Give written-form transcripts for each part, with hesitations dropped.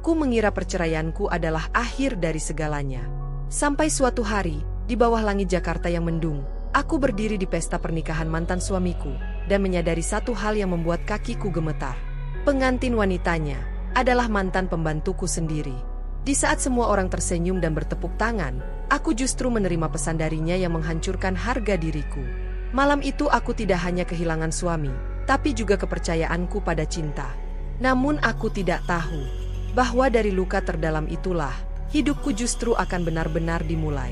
Aku mengira perceraianku adalah akhir dari segalanya. Sampai suatu hari, di bawah langit Jakarta yang mendung, aku berdiri di pesta pernikahan mantan suamiku, dan menyadari satu hal yang membuat kakiku gemetar. Pengantin wanitanya adalah mantan pembantuku sendiri. Di saat semua orang tersenyum dan bertepuk tangan, aku justru menerima pesan darinya yang menghancurkan harga diriku. Malam itu aku tidak hanya kehilangan suami, tapi juga kepercayaanku pada cinta. Namun aku tidak tahu bahwa dari luka terdalam itulah, hidupku justru akan benar-benar dimulai.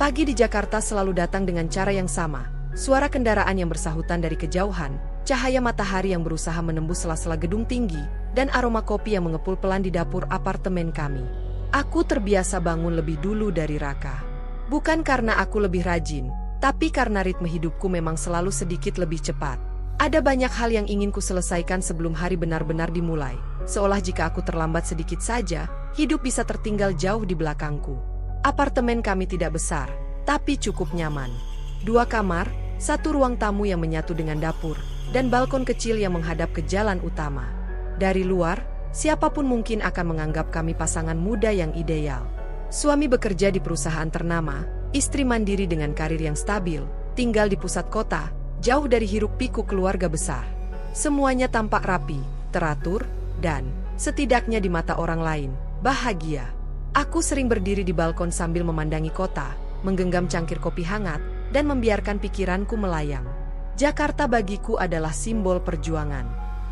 Pagi di Jakarta selalu datang dengan cara yang sama. Suara kendaraan yang bersahutan dari kejauhan, cahaya matahari yang berusaha menembus sela-sela gedung tinggi, dan aroma kopi yang mengepul pelan di dapur apartemen kami. Aku terbiasa bangun lebih dulu dari Raka. Bukan karena aku lebih rajin, tapi karena ritme hidupku memang selalu sedikit lebih cepat. Ada banyak hal yang ingin ku selesaikan sebelum hari benar-benar dimulai. Seolah jika aku terlambat sedikit saja, hidup bisa tertinggal jauh di belakangku. Apartemen kami tidak besar, tapi cukup nyaman. 2 kamar, 1 ruang tamu yang menyatu dengan dapur, dan balkon kecil yang menghadap ke jalan utama. Dari luar, siapapun mungkin akan menganggap kami pasangan muda yang ideal. Suami bekerja di perusahaan ternama, istri mandiri dengan karir yang stabil, tinggal di pusat kota, jauh dari hiruk-pikuk keluarga besar. Semuanya tampak rapi, teratur, dan, setidaknya di mata orang lain, bahagia. Aku sering berdiri di balkon sambil memandangi kota, menggenggam cangkir kopi hangat, dan membiarkan pikiranku melayang. Jakarta bagiku adalah simbol perjuangan.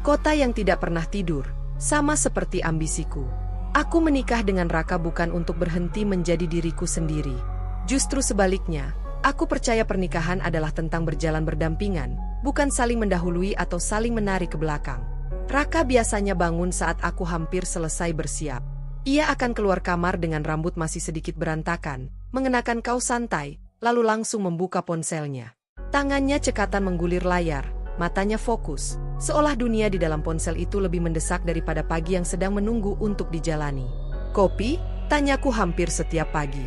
Kota yang tidak pernah tidur, sama seperti ambisiku. Aku menikah dengan Raka bukan untuk berhenti menjadi diriku sendiri. Justru sebaliknya, aku percaya pernikahan adalah tentang berjalan berdampingan, bukan saling mendahului atau saling menarik ke belakang. Raka biasanya bangun saat aku hampir selesai bersiap. Ia akan keluar kamar dengan rambut masih sedikit berantakan, mengenakan kaos santai, lalu langsung membuka ponselnya. Tangannya cekatan menggulir layar, matanya fokus, seolah dunia di dalam ponsel itu lebih mendesak daripada pagi yang sedang menunggu untuk dijalani. "Kopi?" tanyaku hampir setiap pagi.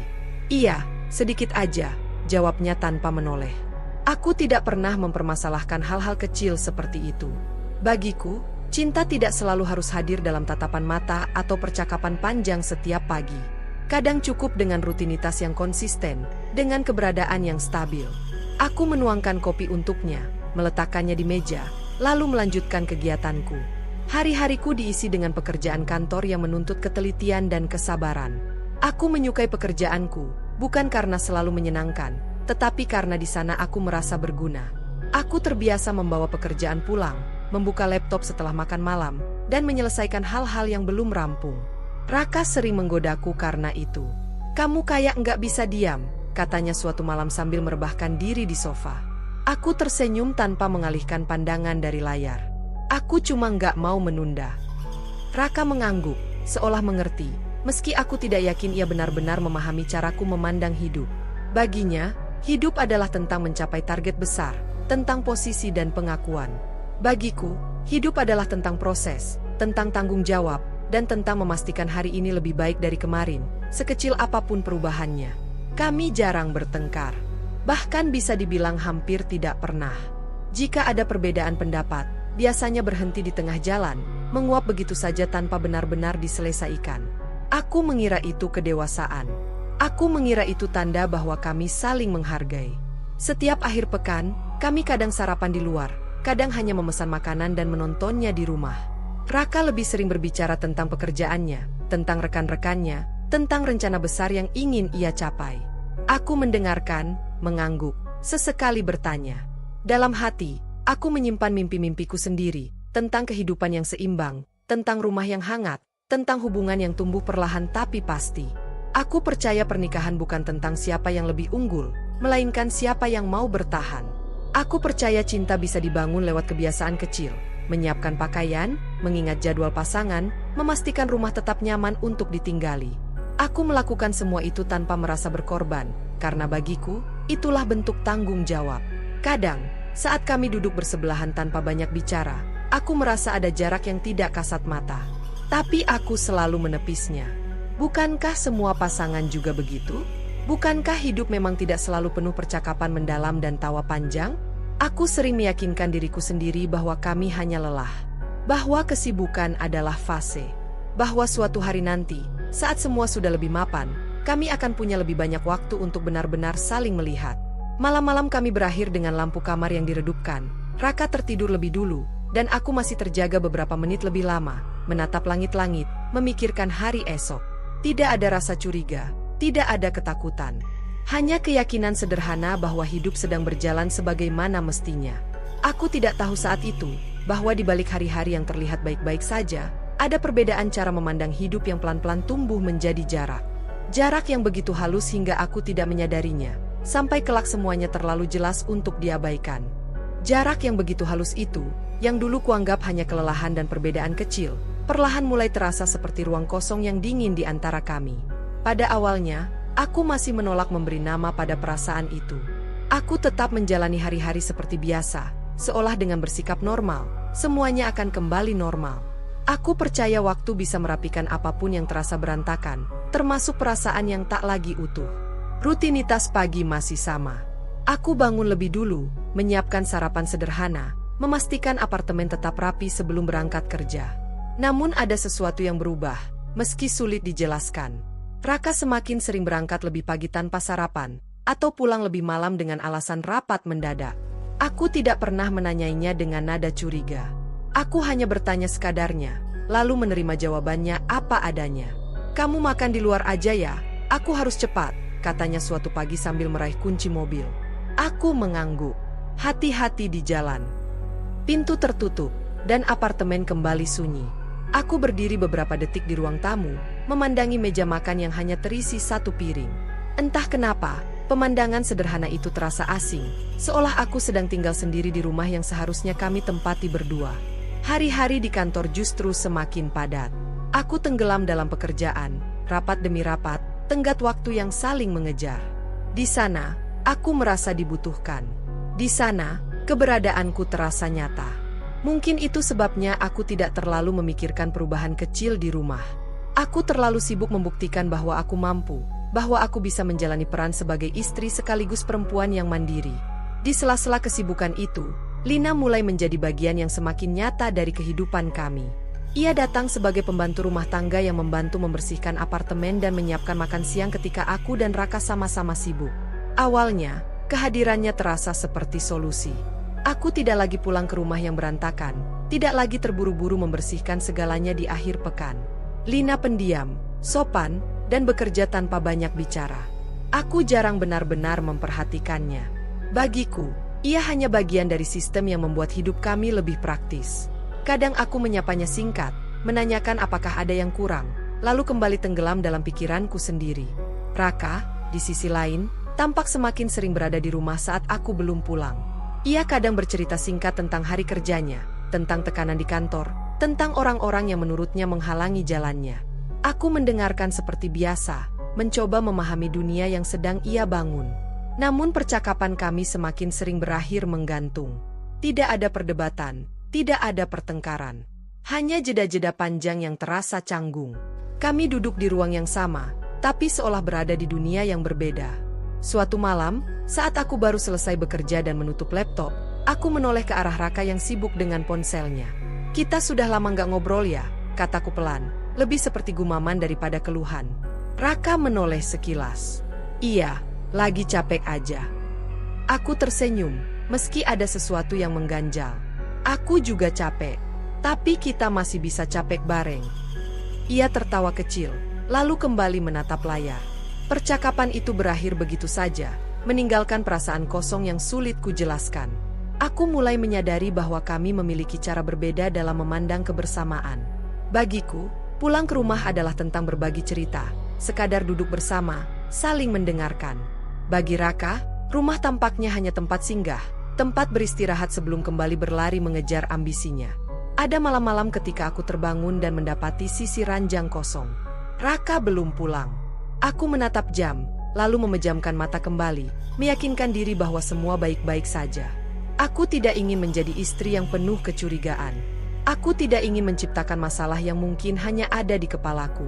"Iya, sedikit aja," jawabnya tanpa menoleh. Aku tidak pernah mempermasalahkan hal-hal kecil seperti itu. Bagiku, cinta tidak selalu harus hadir dalam tatapan mata atau percakapan panjang setiap pagi. Kadang cukup dengan rutinitas yang konsisten, dengan keberadaan yang stabil. Aku menuangkan kopi untuknya, meletakkannya di meja, lalu melanjutkan kegiatanku. Hari-hariku diisi dengan pekerjaan kantor yang menuntut ketelitian dan kesabaran. Aku menyukai pekerjaanku, bukan karena selalu menyenangkan, tetapi karena di sana aku merasa berguna. Aku terbiasa membawa pekerjaan pulang, membuka laptop setelah makan malam, dan menyelesaikan hal-hal yang belum rampung. Raka sering menggodaku karena itu. "Kamu kayak nggak bisa diam," katanya suatu malam sambil merebahkan diri di sofa. Aku tersenyum tanpa mengalihkan pandangan dari layar. "Aku cuma nggak mau menunda." Raka mengangguk, seolah mengerti, meski aku tidak yakin ia benar-benar memahami caraku memandang hidup. Baginya, hidup adalah tentang mencapai target besar, tentang posisi dan pengakuan. Bagiku, hidup adalah tentang proses, tentang tanggung jawab, dan tentang memastikan hari ini lebih baik dari kemarin, sekecil apapun perubahannya. Kami jarang bertengkar. Bahkan bisa dibilang hampir tidak pernah. Jika ada perbedaan pendapat, biasanya berhenti di tengah jalan, menguap begitu saja tanpa benar-benar diselesaikan. Aku mengira itu kedewasaan. Aku mengira itu tanda bahwa kami saling menghargai. Setiap akhir pekan, kami kadang sarapan di luar, kadang hanya memesan makanan dan menontonnya di rumah. Raka lebih sering berbicara tentang pekerjaannya, tentang rekan-rekannya, tentang rencana besar yang ingin ia capai. Aku mendengarkan, mengangguk, sesekali bertanya. Dalam hati, aku menyimpan mimpi-mimpiku sendiri, tentang kehidupan yang seimbang, tentang rumah yang hangat, tentang hubungan yang tumbuh perlahan tapi pasti. Aku percaya pernikahan bukan tentang siapa yang lebih unggul, melainkan siapa yang mau bertahan. Aku percaya cinta bisa dibangun lewat kebiasaan kecil, menyiapkan pakaian, mengingat jadwal pasangan, memastikan rumah tetap nyaman untuk ditinggali. Aku melakukan semua itu tanpa merasa berkorban, karena bagiku, itulah bentuk tanggung jawab. Kadang, saat kami duduk bersebelahan tanpa banyak bicara, aku merasa ada jarak yang tidak kasat mata. Tapi aku selalu menepisnya. Bukankah semua pasangan juga begitu? Bukankah hidup memang tidak selalu penuh percakapan mendalam dan tawa panjang? Aku sering meyakinkan diriku sendiri bahwa kami hanya lelah, bahwa kesibukan adalah fase. bahwa suatu hari nanti, saat semua sudah lebih mapan, kami akan punya lebih banyak waktu untuk benar-benar saling melihat. Malam-malam kami berakhir dengan lampu kamar yang diredupkan. Raka tertidur lebih dulu, dan aku masih terjaga beberapa menit lebih lama, menatap langit-langit, memikirkan hari esok. Tidak ada rasa curiga, tidak ada ketakutan. Hanya keyakinan sederhana bahwa hidup sedang berjalan sebagaimana mestinya. Aku tidak tahu saat itu, bahwa di balik hari-hari yang terlihat baik-baik saja, ada perbedaan cara memandang hidup yang pelan-pelan tumbuh menjadi jarak. Jarak yang begitu halus hingga aku tidak menyadarinya, sampai kelak semuanya terlalu jelas untuk diabaikan. Jarak yang begitu halus itu, yang dulu kuanggap hanya kelelahan dan perbedaan kecil, perlahan mulai terasa seperti ruang kosong yang dingin di antara kami. Pada awalnya, aku masih menolak memberi nama pada perasaan itu. Aku tetap menjalani hari-hari seperti biasa, seolah dengan bersikap normal, semuanya akan kembali normal. Aku percaya waktu bisa merapikan apapun yang terasa berantakan, termasuk perasaan yang tak lagi utuh. Rutinitas pagi masih sama. Aku bangun lebih dulu, menyiapkan sarapan sederhana, memastikan apartemen tetap rapi sebelum berangkat kerja. Namun ada sesuatu yang berubah, meski sulit dijelaskan. Raka semakin sering berangkat lebih pagi tanpa sarapan, atau pulang lebih malam dengan alasan rapat mendadak. Aku tidak pernah menanyainya dengan nada curiga. Aku hanya bertanya sekadarnya, lalu menerima jawabannya apa adanya. "Kamu makan di luar aja ya, aku harus cepat," katanya suatu pagi sambil meraih kunci mobil. Aku mengangguk. Hati-hati di jalan. Pintu tertutup, dan apartemen kembali sunyi. Aku berdiri beberapa detik di ruang tamu, memandangi meja makan yang hanya terisi satu piring. Entah kenapa, pemandangan sederhana itu terasa asing, seolah aku sedang tinggal sendiri di rumah yang seharusnya kami tempati berdua. Hari-hari di kantor justru semakin padat. Aku tenggelam dalam pekerjaan, rapat demi rapat, tenggat waktu yang saling mengejar. Di sana, aku merasa dibutuhkan. Di sana, keberadaanku terasa nyata. Mungkin itu sebabnya aku tidak terlalu memikirkan perubahan kecil di rumah. Aku terlalu sibuk membuktikan bahwa aku mampu, bahwa aku bisa menjalani peran sebagai istri sekaligus perempuan yang mandiri. Di sela-sela kesibukan itu, Lina mulai menjadi bagian yang semakin nyata dari kehidupan kami. Ia datang sebagai pembantu rumah tangga yang membantu membersihkan apartemen dan menyiapkan makan siang ketika aku dan Raka sama-sama sibuk. Awalnya, kehadirannya terasa seperti solusi. Aku tidak lagi pulang ke rumah yang berantakan, tidak lagi terburu-buru membersihkan segalanya di akhir pekan. Lina pendiam, sopan, dan bekerja tanpa banyak bicara. Aku jarang benar-benar memperhatikannya. Bagiku, ia hanya bagian dari sistem yang membuat hidup kami lebih praktis. Kadang aku menyapanya singkat, menanyakan apakah ada yang kurang, lalu kembali tenggelam dalam pikiranku sendiri. Raka, di sisi lain, tampak semakin sering berada di rumah saat aku belum pulang. Ia kadang bercerita singkat tentang hari kerjanya, tentang tekanan di kantor, tentang orang-orang yang menurutnya menghalangi jalannya. Aku mendengarkan seperti biasa, mencoba memahami dunia yang sedang ia bangun. Namun percakapan kami semakin sering berakhir menggantung. Tidak ada perdebatan, tidak ada pertengkaran. Hanya jeda-jeda panjang yang terasa canggung. Kami duduk di ruang yang sama, tapi seolah berada di dunia yang berbeda. Suatu malam, saat aku baru selesai bekerja dan menutup laptop, aku menoleh ke arah Raka yang sibuk dengan ponselnya. "Kita sudah lama nggak ngobrol ya," kataku pelan, lebih seperti gumaman daripada keluhan. Raka menoleh sekilas. "Iya, lagi capek aja." Aku tersenyum, meski ada sesuatu yang mengganjal. "Aku juga capek, tapi kita masih bisa capek bareng." Ia tertawa kecil, lalu kembali menatap layar. Percakapan itu berakhir begitu saja, meninggalkan perasaan kosong yang sulit kujelaskan. Aku mulai menyadari bahwa kami memiliki cara berbeda dalam memandang kebersamaan. Bagiku, pulang ke rumah adalah tentang berbagi cerita, sekadar duduk bersama, saling mendengarkan. Bagi Raka, rumah tampaknya hanya tempat singgah, tempat beristirahat sebelum kembali berlari mengejar ambisinya. Ada malam-malam ketika aku terbangun dan mendapati sisi ranjang kosong. Raka belum pulang. Aku menatap jam, lalu memejamkan mata kembali, meyakinkan diri bahwa semua baik-baik saja. Aku tidak ingin menjadi istri yang penuh kecurigaan. Aku tidak ingin menciptakan masalah yang mungkin hanya ada di kepalaku.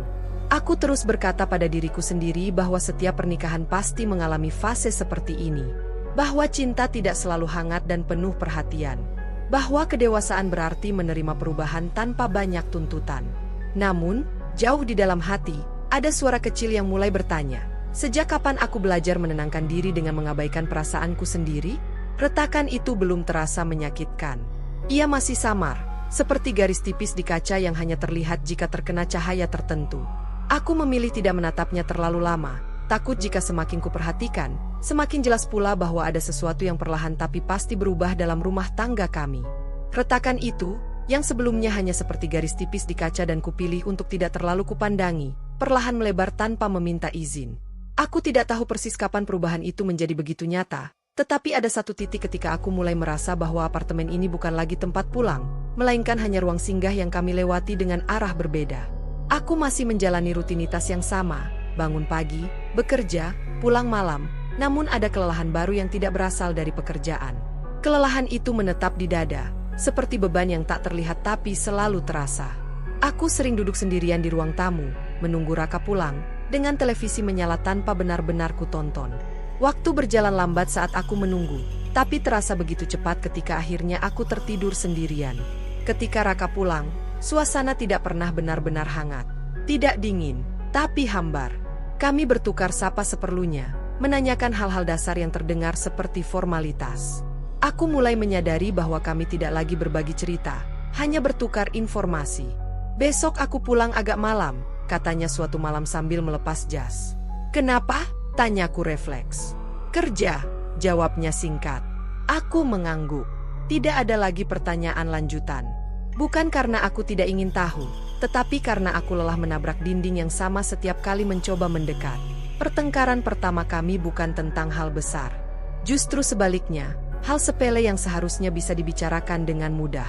Aku terus berkata pada diriku sendiri bahwa setiap pernikahan pasti mengalami fase seperti ini. Bahwa cinta tidak selalu hangat dan penuh perhatian. Bahwa kedewasaan berarti menerima perubahan tanpa banyak tuntutan. Namun, Jauh di dalam hati, ada suara kecil yang mulai bertanya, sejak kapan aku belajar menenangkan diri dengan mengabaikan perasaanku sendiri? Retakan itu belum terasa menyakitkan. Ia masih samar, seperti garis tipis di kaca yang hanya terlihat jika terkena cahaya tertentu. Aku memilih tidak menatapnya terlalu lama, takut jika semakin kuperhatikan, semakin jelas pula bahwa ada sesuatu yang perlahan tapi pasti berubah dalam rumah tangga kami. Retakan itu, yang sebelumnya hanya seperti garis tipis di kaca dan kupilih untuk tidak terlalu kupandangi, perlahan melebar tanpa meminta izin. Aku tidak tahu persis kapan perubahan itu menjadi begitu nyata, tetapi ada satu titik ketika aku mulai merasa bahwa apartemen ini bukan lagi tempat pulang, melainkan hanya ruang singgah yang kami lewati dengan arah berbeda. Aku masih menjalani rutinitas yang sama, bangun pagi, bekerja, pulang malam, namun ada kelelahan baru yang tidak berasal dari pekerjaan. Kelelahan itu menetap di dada, seperti beban yang tak terlihat tapi selalu terasa. Aku sering duduk sendirian di ruang tamu, menunggu Raka pulang, dengan televisi menyala tanpa benar-benar kutonton. Waktu berjalan lambat saat aku menunggu, tapi terasa begitu cepat ketika akhirnya aku tertidur sendirian. Ketika Raka pulang, suasana tidak pernah benar-benar hangat. Tidak dingin, tapi hambar. Kami bertukar sapa seperlunya, menanyakan hal-hal dasar yang terdengar seperti formalitas. Aku mulai menyadari bahwa kami tidak lagi berbagi cerita, hanya bertukar informasi. Besok aku pulang agak malam, katanya suatu malam sambil melepas jas. Kenapa? Tanyaku refleks. Kerja, jawabnya singkat. Aku mengangguk. Tidak ada lagi pertanyaan lanjutan. Bukan karena aku tidak ingin tahu, tetapi karena aku lelah menabrak dinding yang sama setiap kali mencoba mendekat. Pertengkaran pertama kami bukan tentang hal besar. Justru sebaliknya, hal sepele yang seharusnya bisa dibicarakan dengan mudah.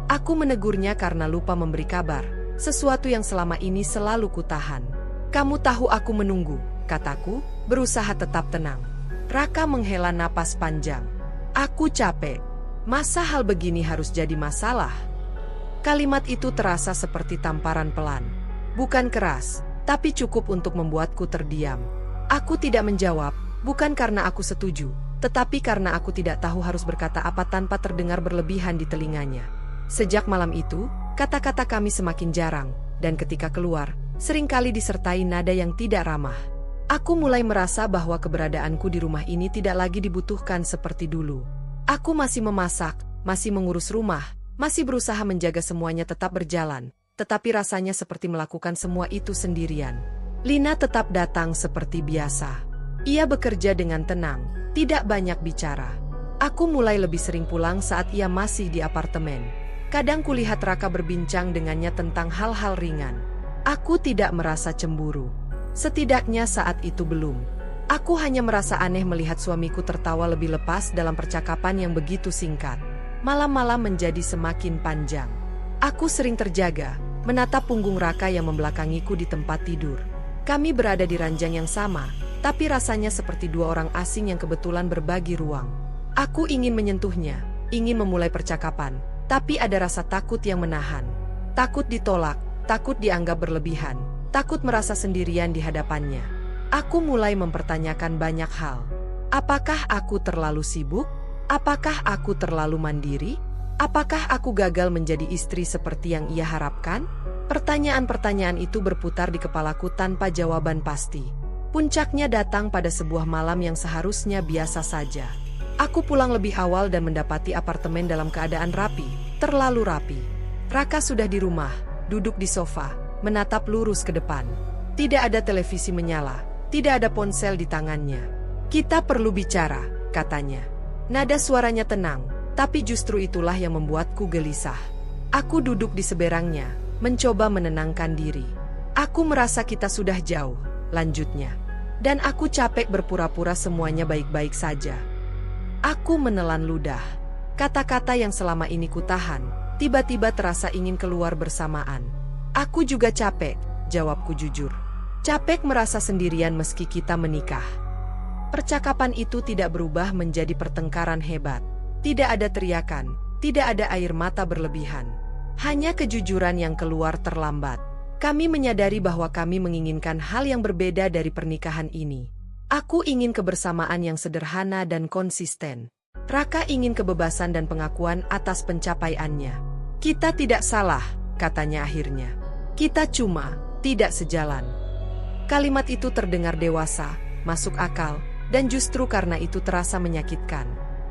Aku menegurnya karena lupa memberi kabar, sesuatu yang selama ini selalu kutahan. Kamu tahu aku menunggu, kataku, berusaha tetap tenang. Raka menghela napas panjang. Aku capek. Masa hal begini harus jadi masalah? Kalimat itu terasa seperti tamparan pelan. Bukan keras, tapi cukup untuk membuatku terdiam. Aku tidak menjawab, bukan karena aku setuju, tetapi karena aku tidak tahu harus berkata apa tanpa terdengar berlebihan di telinganya. Sejak malam itu, kata-kata kami semakin jarang, dan ketika keluar, seringkali disertai nada yang tidak ramah. Aku mulai merasa bahwa keberadaanku di rumah ini tidak lagi dibutuhkan seperti dulu. Aku masih memasak, masih mengurus rumah, masih berusaha menjaga semuanya tetap berjalan, tetapi rasanya seperti melakukan semua itu sendirian. Lina tetap datang seperti biasa. Ia bekerja dengan tenang, tidak banyak bicara. Aku mulai lebih sering pulang saat ia masih di apartemen. Kadang kulihat Raka berbincang dengannya tentang hal-hal ringan. Aku tidak merasa cemburu. Setidaknya saat itu belum. Aku hanya merasa aneh melihat suamiku tertawa lebih lepas dalam percakapan yang begitu singkat. Malam-malam menjadi semakin panjang. Aku sering terjaga, menatap punggung Raka yang membelakangiku di tempat tidur. Kami berada di ranjang yang sama, tapi rasanya seperti dua orang asing yang kebetulan berbagi ruang. Aku ingin menyentuhnya, ingin memulai percakapan, tapi ada rasa takut yang menahan. Takut ditolak, takut dianggap berlebihan. Takut merasa sendirian di hadapannya. Aku mulai mempertanyakan banyak hal. Apakah aku terlalu sibuk? Apakah aku terlalu mandiri? Apakah aku gagal menjadi istri seperti yang ia harapkan? Pertanyaan-pertanyaan itu berputar di kepalaku tanpa jawaban pasti. Puncaknya datang pada sebuah malam yang seharusnya biasa saja. Aku pulang lebih awal dan mendapati apartemen dalam keadaan rapi, terlalu rapi. Raka sudah di rumah, duduk di sofa, menatap lurus ke depan. Tidak ada televisi menyala, tidak ada ponsel di tangannya. Kita perlu bicara, katanya. Nada suaranya tenang, tapi justru itulah yang membuatku gelisah. Aku duduk di seberangnya, mencoba menenangkan diri. Aku merasa kita sudah jauh, lanjutnya. Dan aku capek berpura-pura semuanya baik-baik saja. Aku menelan ludah. Kata-kata yang selama ini kutahan, tiba-tiba terasa ingin keluar bersamaan. Aku juga capek, jawabku jujur. Capek merasa sendirian meski kita menikah. Percakapan itu tidak berubah menjadi pertengkaran hebat. Tidak ada teriakan, tidak ada air mata berlebihan. Hanya kejujuran yang keluar terlambat. Kami menyadari bahwa kami menginginkan hal yang berbeda dari pernikahan ini. Aku ingin kebersamaan yang sederhana dan konsisten. Raka ingin kebebasan dan pengakuan atas pencapaiannya. Kita tidak salah, katanya akhirnya. Kita cuma tidak sejalan. Kalimat itu terdengar dewasa, masuk akal, dan justru karena itu terasa menyakitkan.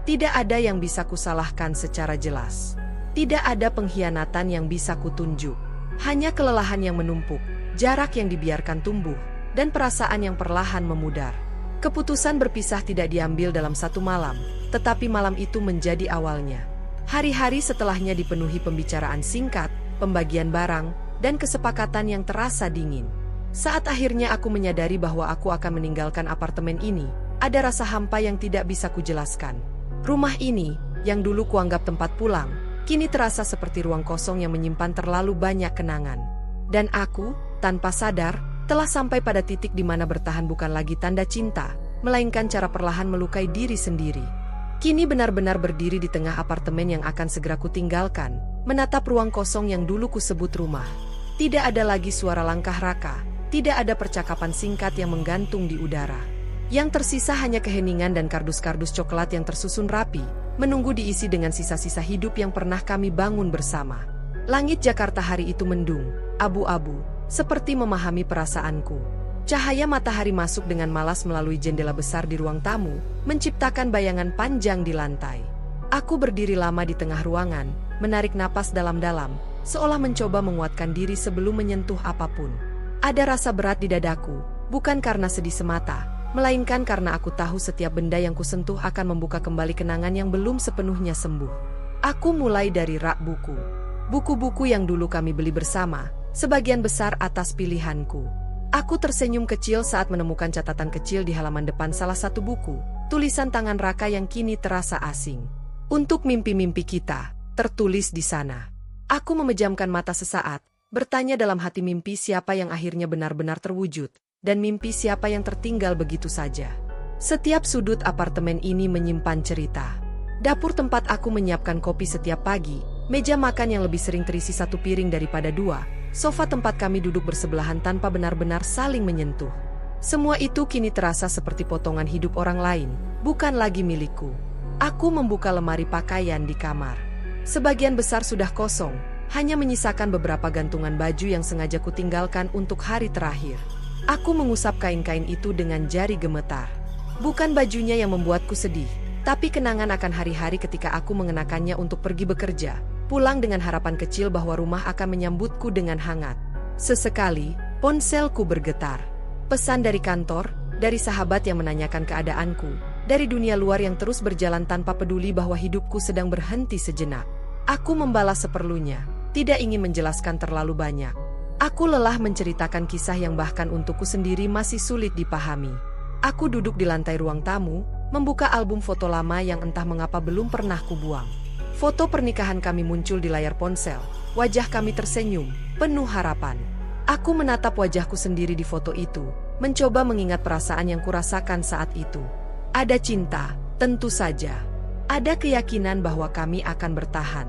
Tidak ada yang bisa kusalahkan secara jelas. Tidak ada pengkhianatan yang bisa kutunjuk. Hanya kelelahan yang menumpuk, jarak yang dibiarkan tumbuh, dan perasaan yang perlahan memudar. Keputusan berpisah tidak diambil dalam satu malam, tetapi malam itu menjadi awalnya. Hari-hari setelahnya dipenuhi pembicaraan singkat, pembagian barang, dan kesepakatan yang terasa dingin. Saat akhirnya aku menyadari bahwa aku akan meninggalkan apartemen ini, ada rasa hampa yang tidak bisa kujelaskan. Rumah ini, yang dulu kuanggap tempat pulang, kini terasa seperti ruang kosong yang menyimpan terlalu banyak kenangan. Dan aku, tanpa sadar, telah sampai pada titik di mana bertahan bukan lagi tanda cinta, melainkan cara perlahan melukai diri sendiri. Kini benar-benar berdiri di tengah apartemen yang akan segera kutinggalkan, menatap ruang kosong yang dulu kusebut rumah. Tidak ada lagi suara langkah raka, tidak ada percakapan singkat yang menggantung di udara. Yang tersisa hanya keheningan dan kardus-kardus coklat yang tersusun rapi, menunggu diisi dengan sisa-sisa hidup yang pernah kami bangun bersama. Langit Jakarta hari itu mendung, abu-abu, seperti memahami perasaanku. Cahaya matahari masuk dengan malas melalui jendela besar di ruang tamu, menciptakan bayangan panjang di lantai. Aku berdiri lama di tengah ruangan, menarik napas dalam-dalam, seolah mencoba menguatkan diri sebelum menyentuh apapun. Ada rasa berat di dadaku, bukan karena sedih semata, melainkan karena aku tahu setiap benda yang kusentuh akan membuka kembali kenangan yang belum sepenuhnya sembuh. Aku mulai dari rak buku. Buku-buku yang dulu kami beli bersama, sebagian besar atas pilihanku. Aku tersenyum kecil saat menemukan catatan kecil di halaman depan salah satu buku, tulisan tangan Raka yang kini terasa asing. Untuk mimpi-mimpi kita, tertulis di sana. Aku memejamkan mata sesaat, bertanya dalam hati mimpi siapa yang akhirnya benar-benar terwujud, dan mimpi siapa yang tertinggal begitu saja. Setiap sudut apartemen ini menyimpan cerita. Dapur tempat aku menyiapkan kopi setiap pagi, meja makan yang lebih sering terisi satu piring daripada dua, sofa tempat kami duduk bersebelahan tanpa benar-benar saling menyentuh. Semua itu kini terasa seperti potongan hidup orang lain, bukan lagi milikku. Aku membuka lemari pakaian di kamar. Sebagian besar sudah kosong, hanya menyisakan beberapa gantungan baju yang sengaja kutinggalkan untuk hari terakhir. Aku mengusap kain-kain itu dengan jari gemetar. Bukan bajunya yang membuatku sedih, tapi kenangan akan hari-hari ketika aku mengenakannya untuk pergi bekerja, pulang dengan harapan kecil bahwa rumah akan menyambutku dengan hangat. Sesekali, ponselku bergetar. Pesan dari kantor, dari sahabat yang menanyakan keadaanku, dari dunia luar yang terus berjalan tanpa peduli bahwa hidupku sedang berhenti sejenak. Aku membalas seperlunya, tidak ingin menjelaskan terlalu banyak. Aku lelah menceritakan kisah yang bahkan untukku sendiri masih sulit dipahami. Aku duduk di lantai ruang tamu, membuka album foto lama yang entah mengapa belum pernah kubuang. Foto pernikahan kami muncul di layar ponsel, wajah kami tersenyum, penuh harapan. Aku menatap wajahku sendiri di foto itu, mencoba mengingat perasaan yang kurasakan saat itu. Ada cinta, tentu saja. Ada keyakinan bahwa kami akan bertahan.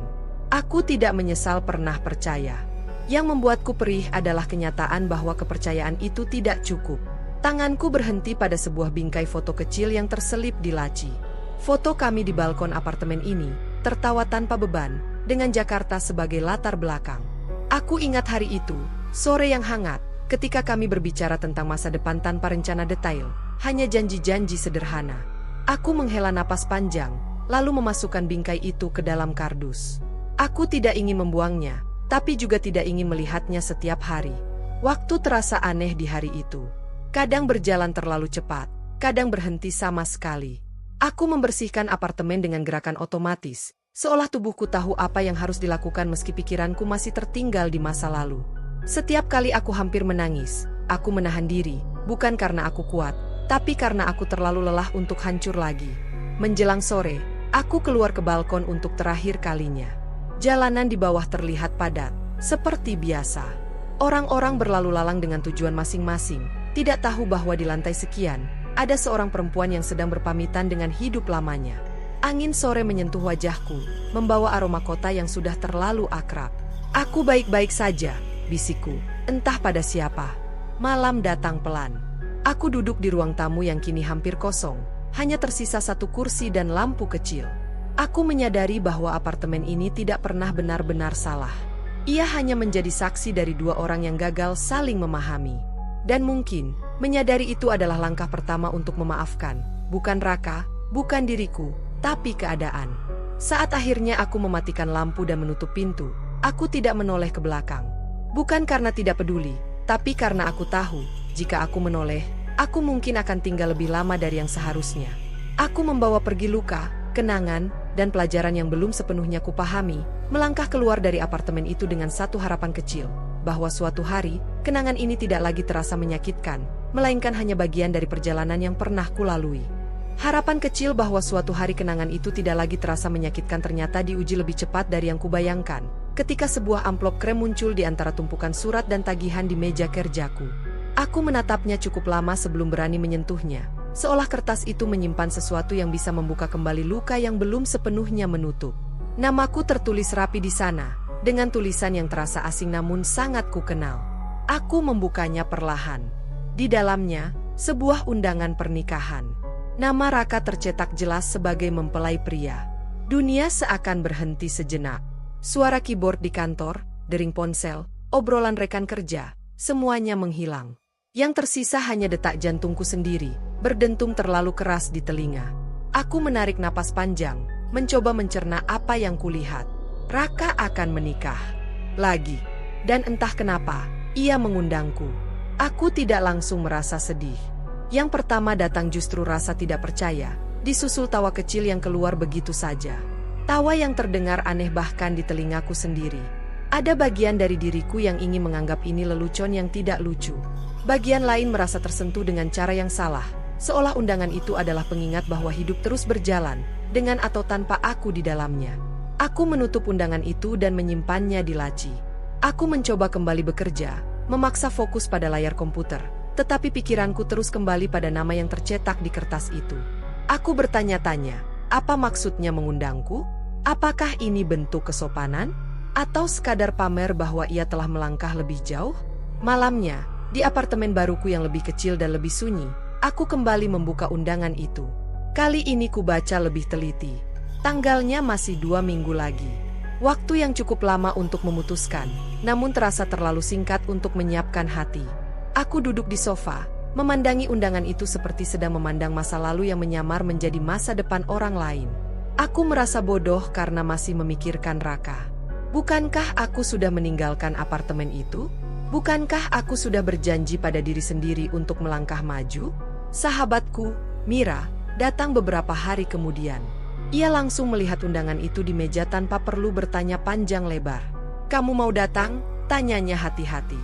Aku tidak menyesal pernah percaya. Yang membuatku perih adalah kenyataan bahwa kepercayaan itu tidak cukup. Tanganku berhenti pada sebuah bingkai foto kecil yang terselip di laci. Foto kami di balkon apartemen ini, tertawa tanpa beban, dengan Jakarta sebagai latar belakang. Aku ingat hari itu, sore yang hangat, ketika kami berbicara tentang masa depan tanpa rencana detail, hanya janji-janji sederhana. Aku menghela napas panjang, lalu memasukkan bingkai itu ke dalam kardus. Aku tidak ingin membuangnya, tapi juga tidak ingin melihatnya setiap hari. Waktu terasa aneh di hari itu. Kadang berjalan terlalu cepat, kadang berhenti sama sekali. Aku membersihkan apartemen dengan gerakan otomatis, seolah tubuhku tahu apa yang harus dilakukan meski pikiranku masih tertinggal di masa lalu. Setiap kali aku hampir menangis, aku menahan diri, bukan karena aku kuat, tapi karena aku terlalu lelah untuk hancur lagi. Menjelang sore, aku keluar ke balkon untuk terakhir kalinya. Jalanan di bawah terlihat padat, seperti biasa. Orang-orang berlalu lalang dengan tujuan masing-masing, tidak tahu bahwa di lantai sekian, ada seorang perempuan yang sedang berpamitan dengan hidup lamanya. Angin sore menyentuh wajahku, membawa aroma kota yang sudah terlalu akrab. Aku baik-baik saja, bisikku, entah pada siapa. Malam datang pelan. Aku duduk di ruang tamu yang kini hampir kosong, hanya tersisa satu kursi dan lampu kecil. Aku menyadari bahwa apartemen ini tidak pernah benar-benar salah. Ia hanya menjadi saksi dari dua orang yang gagal saling memahami. Dan mungkin, menyadari itu adalah langkah pertama untuk memaafkan. Bukan Raka, bukan diriku, tapi keadaan. Saat akhirnya aku mematikan lampu dan menutup pintu, aku tidak menoleh ke belakang. Bukan karena tidak peduli, tapi karena aku tahu, jika aku menoleh, aku mungkin akan tinggal lebih lama dari yang seharusnya. Aku membawa pergi luka, kenangan, dan pelajaran yang belum sepenuhnya kupahami, melangkah keluar dari apartemen itu dengan satu harapan kecil, bahwa suatu hari, kenangan ini tidak lagi terasa menyakitkan, melainkan hanya bagian dari perjalanan yang pernah kulalui. Harapan kecil bahwa suatu hari kenangan itu tidak lagi terasa menyakitkan ternyata diuji lebih cepat dari yang kubayangkan, ketika sebuah amplop krem muncul di antara tumpukan surat dan tagihan di meja kerjaku. Aku menatapnya cukup lama sebelum berani menyentuhnya, seolah kertas itu menyimpan sesuatu yang bisa membuka kembali luka yang belum sepenuhnya menutup. Namaku tertulis rapi di sana, dengan tulisan yang terasa asing namun sangat kukenal. Aku membukanya perlahan. Di dalamnya, sebuah undangan pernikahan. Nama Raka tercetak jelas sebagai mempelai pria. Dunia seakan berhenti sejenak. Suara keyboard di kantor, dering ponsel, obrolan rekan kerja, semuanya menghilang. Yang tersisa hanya detak jantungku sendiri, berdentum terlalu keras di telinga. Aku menarik napas panjang, mencoba mencerna apa yang kulihat. Raka akan menikah lagi. Dan entah kenapa, ia mengundangku. Aku tidak langsung merasa sedih. Yang pertama datang justru rasa tidak percaya, disusul tawa kecil yang keluar begitu saja. Tawa yang terdengar aneh bahkan di telingaku sendiri. Ada bagian dari diriku yang ingin menganggap ini lelucon yang tidak lucu. Bagian lain merasa tersentuh dengan cara yang salah, seolah undangan itu adalah pengingat bahwa hidup terus berjalan, dengan atau tanpa aku di dalamnya. Aku menutup undangan itu dan menyimpannya di laci. Aku mencoba kembali bekerja, memaksa fokus pada layar komputer, tetapi pikiranku terus kembali pada nama yang tercetak di kertas itu. Aku bertanya-tanya, apa maksudnya mengundangku? Apakah ini bentuk kesopanan? Atau sekadar pamer bahwa ia telah melangkah lebih jauh? Malamnya, di apartemen baruku yang lebih kecil dan lebih sunyi, aku kembali membuka undangan itu. Kali ini kubaca lebih teliti. Tanggalnya masih 2 minggu lagi. Waktu yang cukup lama untuk memutuskan, namun terasa terlalu singkat untuk menyiapkan hati. Aku duduk di sofa, memandangi undangan itu seperti sedang memandang masa lalu yang menyamar menjadi masa depan orang lain. Aku merasa bodoh karena masih memikirkan Raka. Bukankah aku sudah meninggalkan apartemen itu? Bukankah aku sudah berjanji pada diri sendiri untuk melangkah maju? Sahabatku, Mira, datang beberapa hari kemudian. Ia langsung melihat undangan itu di meja tanpa perlu bertanya panjang lebar. "Kamu mau datang?" tanyanya hati-hati.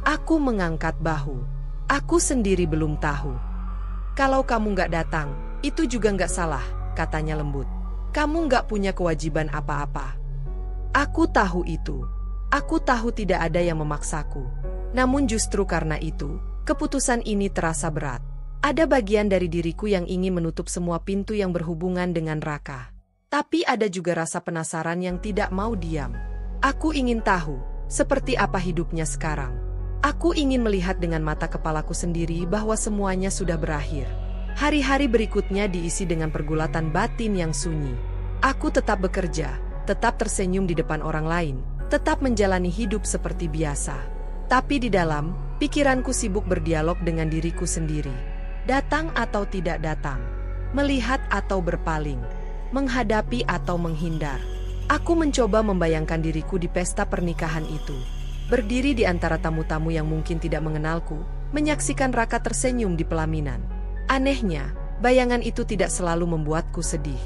Aku mengangkat bahu. Aku sendiri belum tahu. "Kalau kamu nggak datang, itu juga nggak salah," katanya lembut. "Kamu nggak punya kewajiban apa-apa." Aku tahu itu. Aku tahu tidak ada yang memaksaku. Namun justru karena itu, keputusan ini terasa berat. Ada bagian dari diriku yang ingin menutup semua pintu yang berhubungan dengan Raka. Tapi ada juga rasa penasaran yang tidak mau diam. Aku ingin tahu, seperti apa hidupnya sekarang. Aku ingin melihat dengan mata kepalaku sendiri bahwa semuanya sudah berakhir. Hari-hari berikutnya diisi dengan pergulatan batin yang sunyi. Aku tetap bekerja, tetap tersenyum di depan orang lain, tetap menjalani hidup seperti biasa. Tapi di dalam, pikiranku sibuk berdialog dengan diriku sendiri. Datang atau tidak datang, melihat atau berpaling, menghadapi atau menghindar. Aku mencoba membayangkan diriku di pesta pernikahan itu. Berdiri di antara tamu-tamu yang mungkin tidak mengenalku, menyaksikan Raka tersenyum di pelaminan. Anehnya, bayangan itu tidak selalu membuatku sedih.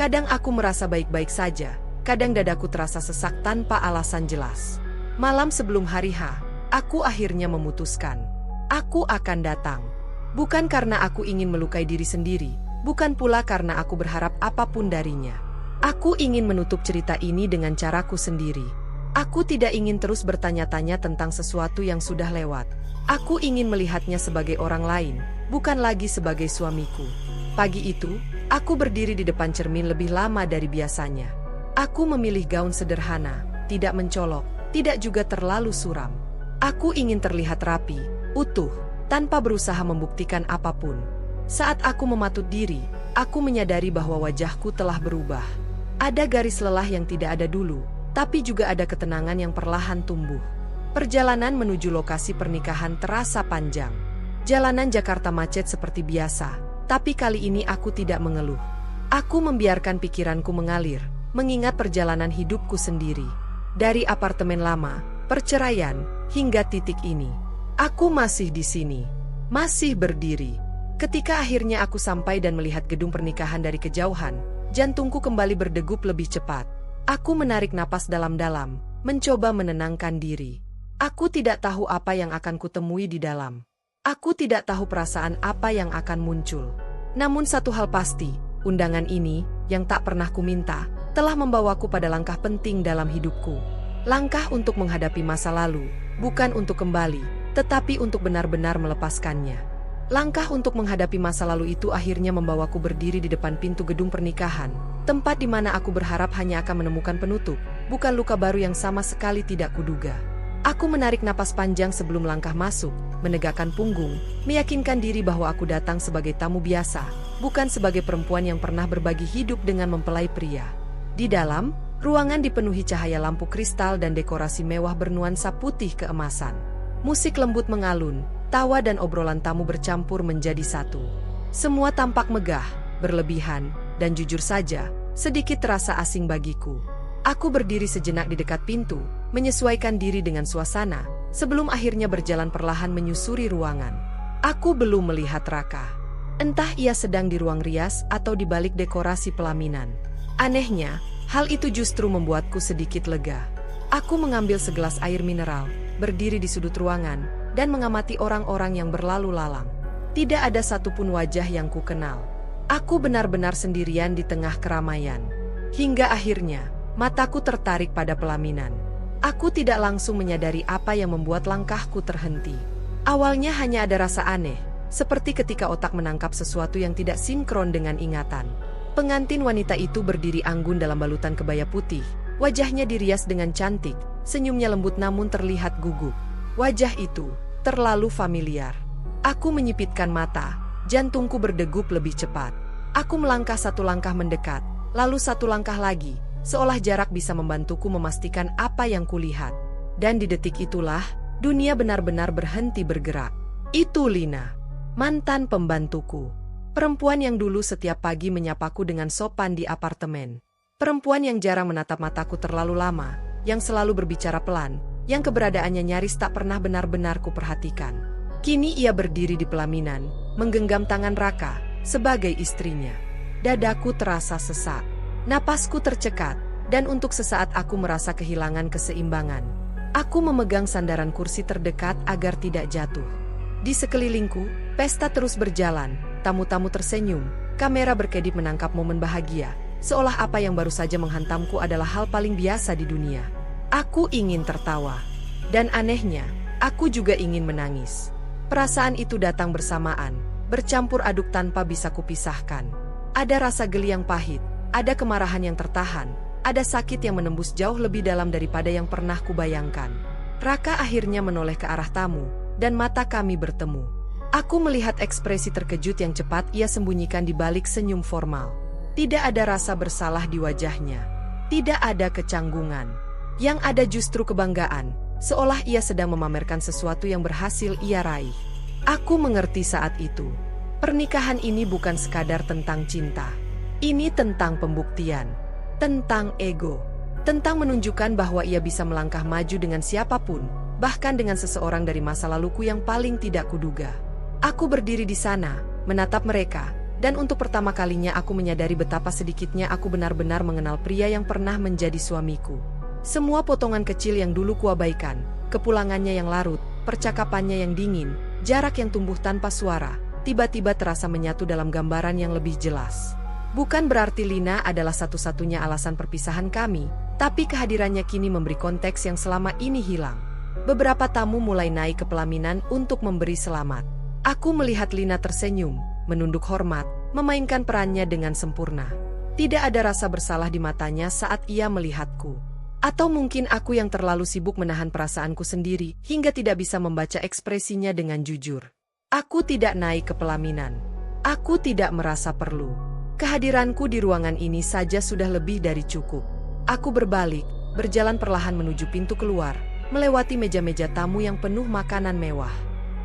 Kadang aku merasa baik-baik saja, kadang dadaku terasa sesak tanpa alasan jelas. Malam sebelum hari H, aku akhirnya memutuskan. Aku akan datang. Bukan karena aku ingin melukai diri sendiri, bukan pula karena aku berharap apapun darinya. Aku ingin menutup cerita ini dengan caraku sendiri. Aku tidak ingin terus bertanya-tanya tentang sesuatu yang sudah lewat. Aku ingin melihatnya sebagai orang lain, bukan lagi sebagai suamiku. Pagi itu, aku berdiri di depan cermin lebih lama dari biasanya. Aku memilih gaun sederhana, tidak mencolok, tidak juga terlalu suram. Aku ingin terlihat rapi, utuh, tanpa berusaha membuktikan apapun. Saat aku mematut diri, aku menyadari bahwa wajahku telah berubah. Ada garis lelah yang tidak ada dulu, tapi juga ada ketenangan yang perlahan tumbuh. Perjalanan menuju lokasi pernikahan terasa panjang. Jalanan Jakarta macet seperti biasa, tapi kali ini aku tidak mengeluh. Aku membiarkan pikiranku mengalir, mengingat perjalanan hidupku sendiri. Dari apartemen lama, perceraian, hingga titik ini. Aku masih di sini, masih berdiri. Ketika akhirnya aku sampai dan melihat gedung pernikahan dari kejauhan, jantungku kembali berdegup lebih cepat. Aku menarik napas dalam-dalam, mencoba menenangkan diri. Aku tidak tahu apa yang akan kutemui di dalam. Aku tidak tahu perasaan apa yang akan muncul. Namun satu hal pasti, undangan ini, yang tak pernah kuminta, telah membawaku pada langkah penting dalam hidupku. Langkah untuk menghadapi masa lalu, bukan untuk kembali, tetapi untuk benar-benar melepaskannya. Langkah untuk menghadapi masa lalu itu akhirnya membawaku berdiri di depan pintu gedung pernikahan, tempat di mana aku berharap hanya akan menemukan penutup, bukan luka baru yang sama sekali tidak kuduga. Aku menarik napas panjang sebelum langkah masuk, menegakkan punggung, meyakinkan diri bahwa aku datang sebagai tamu biasa, bukan sebagai perempuan yang pernah berbagi hidup dengan mempelai pria. Di dalam, ruangan dipenuhi cahaya lampu kristal dan dekorasi mewah bernuansa putih keemasan. Musik lembut mengalun, tawa dan obrolan tamu bercampur menjadi satu. Semua tampak megah, berlebihan, dan jujur saja, sedikit terasa asing bagiku. Aku berdiri sejenak di dekat pintu, menyesuaikan diri dengan suasana, sebelum akhirnya berjalan perlahan menyusuri ruangan. Aku belum melihat Raka. Entah ia sedang di ruang rias atau di balik dekorasi pelaminan. Anehnya, hal itu justru membuatku sedikit lega. Aku mengambil segelas air mineral, berdiri di sudut ruangan, dan mengamati orang-orang yang berlalu lalang. Tidak ada satupun wajah yang kukenal. Aku benar-benar sendirian di tengah keramaian. Hingga akhirnya, mataku tertarik pada pelaminan. Aku tidak langsung menyadari apa yang membuat langkahku terhenti. Awalnya hanya ada rasa aneh, seperti ketika otak menangkap sesuatu yang tidak sinkron dengan ingatan. Pengantin wanita itu berdiri anggun dalam balutan kebaya putih. Wajahnya dirias dengan cantik, senyumnya lembut namun terlihat gugup. Wajah itu terlalu familiar. Aku menyipitkan mata, jantungku berdegup lebih cepat. Aku melangkah satu langkah mendekat, lalu satu langkah lagi, seolah jarak bisa membantuku memastikan apa yang kulihat. Dan di detik itulah, dunia benar-benar berhenti bergerak. Itu Lina, mantan pembantuku. Perempuan yang dulu setiap pagi menyapaku dengan sopan di apartemen. Perempuan yang jarang menatap mataku terlalu lama, yang selalu berbicara pelan, yang keberadaannya nyaris tak pernah benar-benar kuperhatikan. Kini ia berdiri di pelaminan, menggenggam tangan Raka, sebagai istrinya. Dadaku terasa sesak. Napasku tercekat, dan untuk sesaat aku merasa kehilangan keseimbangan. Aku memegang sandaran kursi terdekat agar tidak jatuh. Di sekelilingku, pesta terus berjalan, tamu-tamu tersenyum, kamera berkedip menangkap momen bahagia, seolah apa yang baru saja menghantamku adalah hal paling biasa di dunia. Aku ingin tertawa. Dan anehnya, aku juga ingin menangis. Perasaan itu datang bersamaan, bercampur aduk tanpa bisa kupisahkan. Ada rasa geli yang pahit, ada kemarahan yang tertahan, ada sakit yang menembus jauh lebih dalam daripada yang pernah kubayangkan. Raka akhirnya menoleh ke arah tamu, dan mata kami bertemu. Aku melihat ekspresi terkejut yang cepat ia sembunyikan di balik senyum formal. Tidak ada rasa bersalah di wajahnya. Tidak ada kecanggungan. Yang ada justru kebanggaan, seolah ia sedang memamerkan sesuatu yang berhasil ia raih. Aku mengerti saat itu. Pernikahan ini bukan sekadar tentang cinta. Ini tentang pembuktian, tentang ego, tentang menunjukkan bahwa ia bisa melangkah maju dengan siapapun, bahkan dengan seseorang dari masa laluku yang paling tidak kuduga. Aku berdiri di sana, menatap mereka, dan untuk pertama kalinya aku menyadari betapa sedikitnya aku benar-benar mengenal pria yang pernah menjadi suamiku. Semua potongan kecil yang dulu kuabaikan, kepulangannya yang larut, percakapannya yang dingin, jarak yang tumbuh tanpa suara, tiba-tiba terasa menyatu dalam gambaran yang lebih jelas. Bukan berarti Lina adalah satu-satunya alasan perpisahan kami, tapi kehadirannya kini memberi konteks yang selama ini hilang. Beberapa tamu mulai naik ke pelaminan untuk memberi selamat. Aku melihat Lina tersenyum, menunduk hormat, memainkan perannya dengan sempurna. Tidak ada rasa bersalah di matanya saat ia melihatku. Atau mungkin aku yang terlalu sibuk menahan perasaanku sendiri hingga tidak bisa membaca ekspresinya dengan jujur. Aku tidak naik ke pelaminan. Aku tidak merasa perlu. Kehadiranku di ruangan ini saja sudah lebih dari cukup. Aku berbalik, berjalan perlahan menuju pintu keluar, melewati meja-meja tamu yang penuh makanan mewah.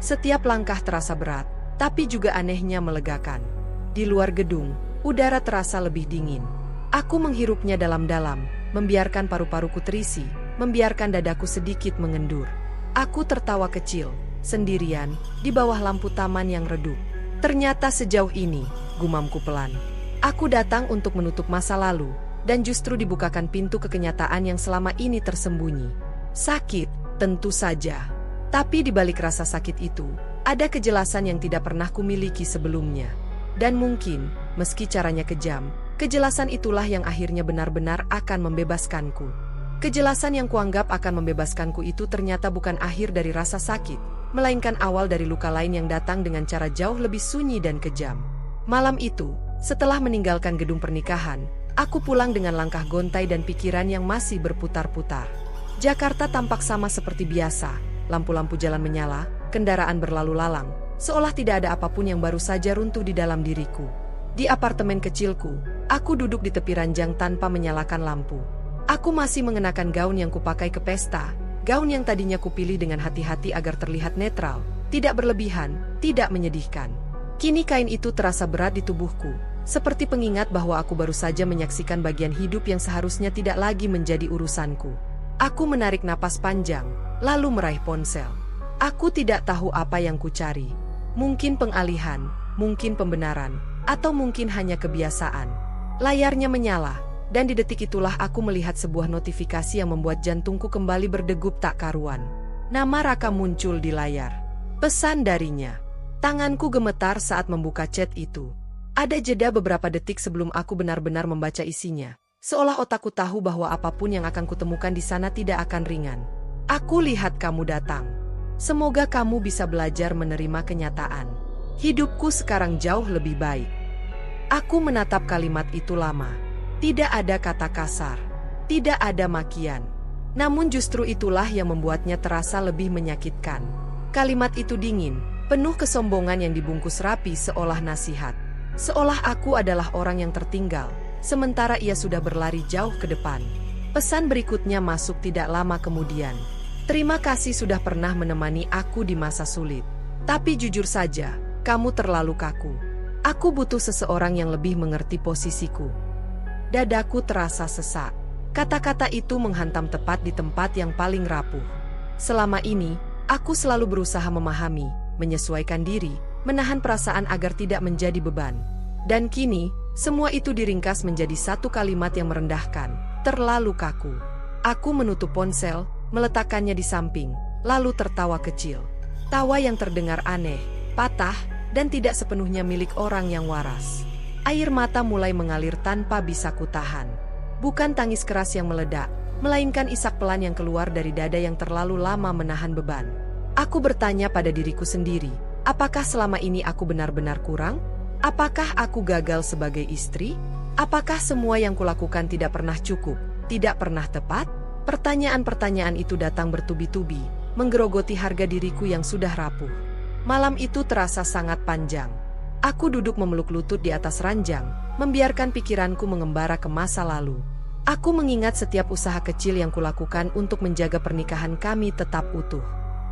Setiap langkah terasa berat, tapi juga anehnya melegakan. Di luar gedung, udara terasa lebih dingin. Aku menghirupnya dalam-dalam, membiarkan paru-paruku terisi, membiarkan dadaku sedikit mengendur. Aku tertawa kecil, sendirian, di bawah lampu taman yang redup. Ternyata sejauh ini, gumamku pelan. Aku datang untuk menutup masa lalu, dan justru dibukakan pintu ke kenyataan yang selama ini tersembunyi. Sakit, tentu saja. Tapi di balik rasa sakit itu, ada kejelasan yang tidak pernah kumiliki sebelumnya. Dan mungkin, meski caranya kejam, kejelasan itulah yang akhirnya benar-benar akan membebaskanku. Kejelasan yang kuanggap akan membebaskanku itu ternyata bukan akhir dari rasa sakit, melainkan awal dari luka lain yang datang dengan cara jauh lebih sunyi dan kejam. Malam itu, setelah meninggalkan gedung pernikahan, aku pulang dengan langkah gontai dan pikiran yang masih berputar-putar. Jakarta tampak sama seperti biasa, lampu-lampu jalan menyala, kendaraan berlalu lalang, seolah tidak ada apapun yang baru saja runtuh di dalam diriku. Di apartemen kecilku, aku duduk di tepi ranjang tanpa menyalakan lampu. Aku masih mengenakan gaun yang kupakai ke pesta, gaun yang tadinya kupilih dengan hati-hati agar terlihat netral, tidak berlebihan, tidak menyedihkan. Kini kain itu terasa berat di tubuhku, seperti pengingat bahwa aku baru saja menyaksikan bagian hidup yang seharusnya tidak lagi menjadi urusanku. Aku menarik napas panjang, lalu meraih ponsel. Aku tidak tahu apa yang kucari. Mungkin pengalihan, mungkin pembenaran, atau mungkin hanya kebiasaan. Layarnya menyala, dan di detik itulah aku melihat sebuah notifikasi yang membuat jantungku kembali berdegup tak karuan. Nama Raka muncul di layar. Pesan darinya. Tanganku gemetar saat membuka chat itu. Ada jeda beberapa detik sebelum aku benar-benar membaca isinya. Seolah otakku tahu bahwa apapun yang akan kutemukan di sana tidak akan ringan. Aku lihat kamu datang. Semoga kamu bisa belajar menerima kenyataan. Hidupku sekarang jauh lebih baik. Aku menatap kalimat itu lama. Tidak ada kata kasar, tidak ada makian. Namun justru itulah yang membuatnya terasa lebih menyakitkan. Kalimat itu dingin, penuh kesombongan yang dibungkus rapi seolah nasihat. Seolah aku adalah orang yang tertinggal, sementara ia sudah berlari jauh ke depan. Pesan berikutnya masuk tidak lama kemudian. Terima kasih sudah pernah menemani aku di masa sulit. Tapi jujur saja, kamu terlalu kaku. Aku butuh seseorang yang lebih mengerti posisiku. Dadaku terasa sesak. Kata-kata itu menghantam tepat di tempat yang paling rapuh. Selama ini, aku selalu berusaha memahami, menyesuaikan diri, menahan perasaan agar tidak menjadi beban. Dan kini, semua itu diringkas menjadi satu kalimat yang merendahkan, terlalu kaku. Aku menutup ponsel, meletakkannya di samping, lalu tertawa kecil. Tawa yang terdengar aneh, patah, dan tidak sepenuhnya milik orang yang waras. Air mata mulai mengalir tanpa bisa kutahan. Bukan tangis keras yang meledak, melainkan isak pelan yang keluar dari dada yang terlalu lama menahan beban. Aku bertanya pada diriku sendiri, apakah selama ini aku benar-benar kurang? Apakah aku gagal sebagai istri? Apakah semua yang kulakukan tidak pernah cukup, tidak pernah tepat? Pertanyaan-pertanyaan itu datang bertubi-tubi, menggerogoti harga diriku yang sudah rapuh. Malam itu terasa sangat panjang. Aku duduk memeluk lutut di atas ranjang, membiarkan pikiranku mengembara ke masa lalu. Aku mengingat setiap usaha kecil yang kulakukan untuk menjaga pernikahan kami tetap utuh.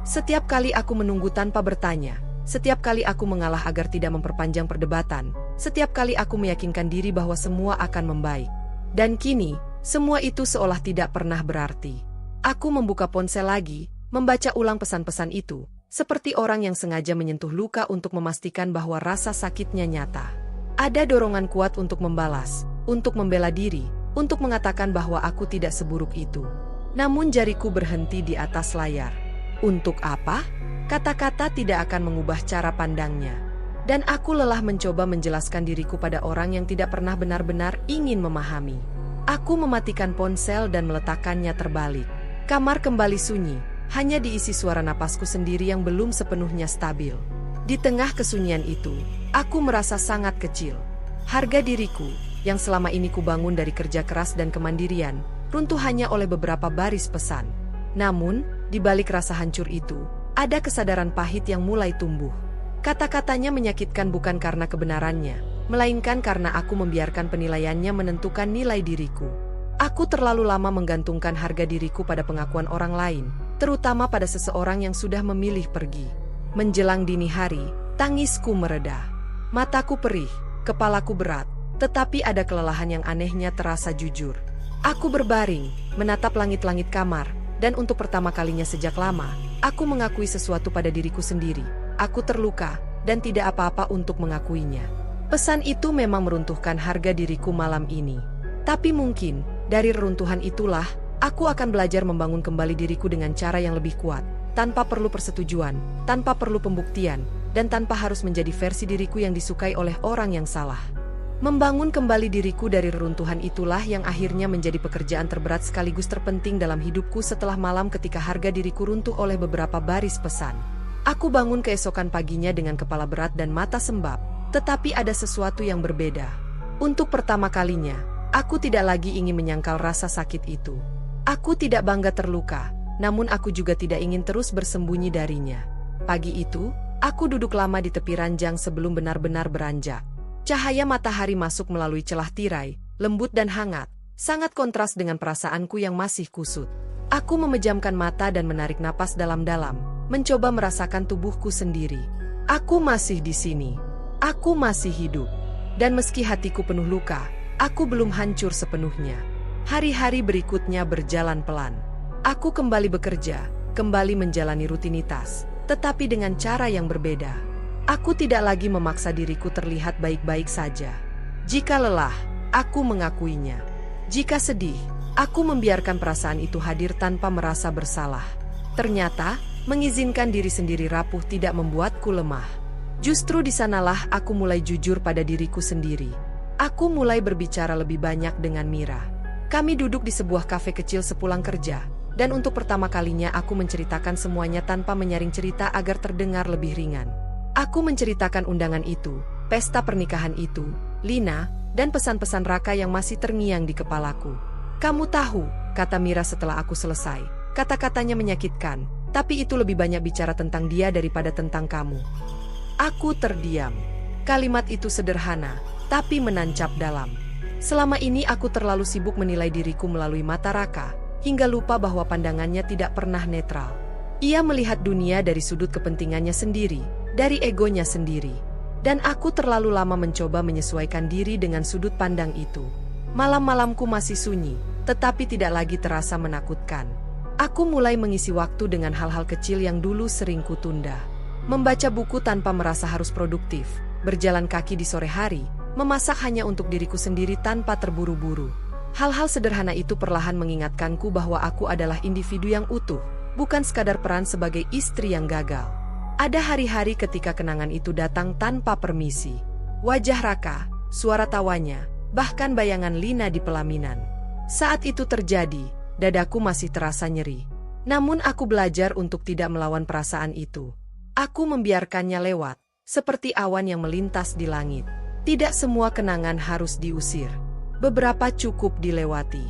Setiap kali aku menunggu tanpa bertanya, setiap kali aku mengalah agar tidak memperpanjang perdebatan, setiap kali aku meyakinkan diri bahwa semua akan membaik. Dan kini, semua itu seolah tidak pernah berarti. Aku membuka ponsel lagi, membaca ulang pesan-pesan itu. Seperti orang yang sengaja menyentuh luka untuk memastikan bahwa rasa sakitnya nyata. Ada dorongan kuat untuk membalas, untuk membela diri, untuk mengatakan bahwa aku tidak seburuk itu. Namun jariku berhenti di atas layar. Untuk apa? Kata-kata tidak akan mengubah cara pandangnya. Dan aku lelah mencoba menjelaskan diriku pada orang yang tidak pernah benar-benar ingin memahami. Aku mematikan ponsel dan meletakkannya terbalik. Kamar kembali sunyi. Hanya diisi suara napasku sendiri yang belum sepenuhnya stabil. Di tengah kesunyian itu, aku merasa sangat kecil. Harga diriku, yang selama ini kubangun dari kerja keras dan kemandirian, runtuh hanya oleh beberapa baris pesan. Namun, di balik rasa hancur itu, ada kesadaran pahit yang mulai tumbuh. Kata-katanya menyakitkan bukan karena kebenarannya, melainkan karena aku membiarkan penilaiannya menentukan nilai diriku. Aku terlalu lama menggantungkan harga diriku pada pengakuan orang lain, terutama pada seseorang yang sudah memilih pergi. Menjelang dini hari, tangisku mereda. Mataku perih, kepalaku berat, tetapi ada kelelahan yang anehnya terasa jujur. Aku berbaring, menatap langit-langit kamar, dan untuk pertama kalinya sejak lama, aku mengakui sesuatu pada diriku sendiri. Aku terluka, dan tidak apa-apa untuk mengakuinya. Pesan itu memang meruntuhkan harga diriku malam ini. Tapi mungkin, dari reruntuhan itulah, aku akan belajar membangun kembali diriku dengan cara yang lebih kuat, tanpa perlu persetujuan, tanpa perlu pembuktian, dan tanpa harus menjadi versi diriku yang disukai oleh orang yang salah. Membangun kembali diriku dari reruntuhan itulah yang akhirnya menjadi pekerjaan terberat sekaligus terpenting dalam hidupku setelah malam ketika harga diriku runtuh oleh beberapa baris pesan. Aku bangun keesokan paginya dengan kepala berat dan mata sembab, tetapi ada sesuatu yang berbeda. Untuk pertama kalinya, aku tidak lagi ingin menyangkal rasa sakit itu. Aku tidak bangga terluka, namun aku juga tidak ingin terus bersembunyi darinya. Pagi itu, aku duduk lama di tepi ranjang sebelum benar-benar beranjak. Cahaya matahari masuk melalui celah tirai, lembut dan hangat, sangat kontras dengan perasaanku yang masih kusut. Aku memejamkan mata dan menarik napas dalam-dalam, mencoba merasakan tubuhku sendiri. Aku masih di sini. Aku masih hidup. Dan meski hatiku penuh luka, aku belum hancur sepenuhnya. Hari-hari berikutnya berjalan pelan. Aku kembali bekerja, kembali menjalani rutinitas, tetapi dengan cara yang berbeda. Aku tidak lagi memaksa diriku terlihat baik-baik saja. Jika lelah, aku mengakuinya. Jika sedih, aku membiarkan perasaan itu hadir tanpa merasa bersalah. Ternyata, mengizinkan diri sendiri rapuh tidak membuatku lemah. Justru di sanalah aku mulai jujur pada diriku sendiri. Aku mulai berbicara lebih banyak dengan Mira. Kami duduk di sebuah kafe kecil sepulang kerja, dan untuk pertama kalinya aku menceritakan semuanya tanpa menyaring cerita agar terdengar lebih ringan. Aku menceritakan undangan itu, pesta pernikahan itu, Lina, dan pesan-pesan Raka yang masih terngiang di kepalaku. Kamu tahu, kata Mira setelah aku selesai, kata-katanya menyakitkan, tapi itu lebih banyak bicara tentang dia daripada tentang kamu. Aku terdiam. Kalimat itu sederhana, tapi menancap dalam. Selama ini aku terlalu sibuk menilai diriku melalui mata Raka, hingga lupa bahwa pandangannya tidak pernah netral. Ia melihat dunia dari sudut kepentingannya sendiri, dari egonya sendiri. Dan aku terlalu lama mencoba menyesuaikan diri dengan sudut pandang itu. Malam-malamku masih sunyi, tetapi tidak lagi terasa menakutkan. Aku mulai mengisi waktu dengan hal-hal kecil yang dulu sering kutunda. Membaca buku tanpa merasa harus produktif, berjalan kaki di sore hari, memasak hanya untuk diriku sendiri tanpa terburu-buru. Hal-hal sederhana itu perlahan mengingatkanku bahwa aku adalah individu yang utuh, bukan sekadar peran sebagai istri yang gagal. Ada hari-hari ketika kenangan itu datang tanpa permisi. Wajah Raka, suara tawanya, bahkan bayangan Lina di pelaminan. Saat itu terjadi, dadaku masih terasa nyeri. Namun aku belajar untuk tidak melawan perasaan itu. Aku membiarkannya lewat, seperti awan yang melintas di langit. Tidak semua kenangan harus diusir. Beberapa cukup dilewati.